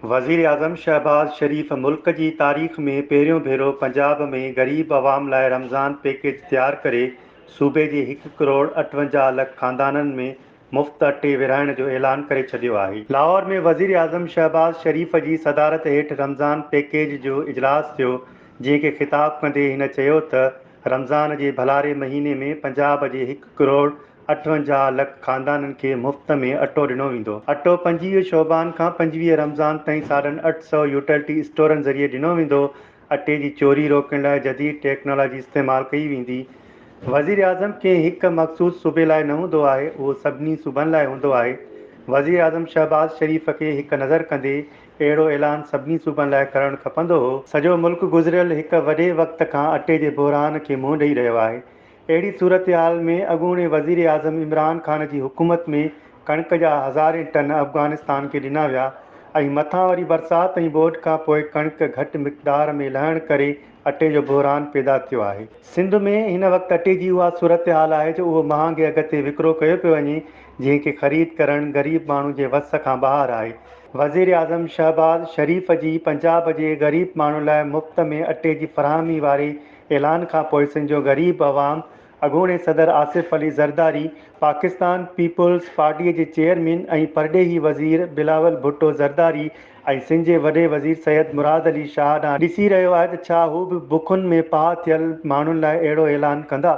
वज़ीर आज़म शहबाज़ शरीफ़ मुल्क जी तारीख़ में पहिरियों भेरो पंजाब में ग़रीब अवाम लाइ रमज़ान पैकेज तैयार करे सूबे जे 1,58 लख ख़ानदाननि में मुफ़्त अटे विरहाइण जो ऐलान करे छॾियो आहे। लाहौर में वज़ीर आज़म शहबाज़ शरीफ़ जी सदारत हेठि रमज़ान पैकेज जो इजलास थियो, जंहिंखे ख़िताब कंदे हिन चयो त रमज़ान जे भलारे महीने में पंजाब जे 1,58 लख ख़ानदाननि खे मुफ़्त में अटो ॾिनो वेंदो। अटो 25 शोबान खां 25 रमज़ान ताईं 850 यूटिलिटी स्टोरनि ज़रिए ॾिनो वेंदो। अटे जी चोरी रोकण लाइ जदीद टेक्नोलॉजी इस्तेमालु कई वेंदी। वज़ीर आज़म कंहिं हिकु मख़सूस सूबे लाइ न हूंदो आहे, उहो सभिनी सूबनि लाइ हूंदो आहे। वज़ीर आज़म शहबाज़ शरीफ़ खे हिकु नज़र कंदे अहिड़ो ऐलान सभिनी सूबनि लाइ करणु खपंदो हो। सॼो मुल्क गुज़िरियल हिकु वॾे वक़्त खां अटे जे बहिरान खे मुंहुं ॾेई रहियो आहे। अहिड़ी सूरत-हाल में अॻूणे वज़ीर आज़म इमरान ख़ान जी हुकूमत में कणिक जा हज़ारे टन अफ़गानिस्तान खे ॾिना विया ऐं मथां वरी बरसाति ऐं ॿोॾि खां पोइ कणिक घटि मिक़दार में लहण करे अटे जो बहिरान पैदा थियो आहे। सिंध में हिन वक़्तु अटे जी उहा सूरत-हाल आहे जो उहो महांगे अघ ते विकिरो कयो पियो वञे, जंहिंखे ख़रीद करणु ग़रीब माण्हू जे वस खां ॿाहिरि आहे। वज़ीर आज़म शहबाज़ शरीफ़ जी पंजाब जे ग़रीब माण्हुनि लाइ मुफ़्त में अटे जी फ़राहमी वारे ऐलान खां पोइ सिंध जो ग़रीब अवाम अॻूणे सदर आसिफ अली ज़रदारी, पाकिस्तान पीपुल्स पार्टीअ जे चेयरमैन ऐं परॾेही वज़ीर बिलावल भुट्टो ज़रदारी ऐं सिंध जे वॾे वज़ीर सैयद मुराद अली शाह ॾांहुं ॾिसी रहियो आहे त छा हू बि बुखुनि में पाह थियल माण्हुनि लाइ अहिड़ो ऐलान कंदा।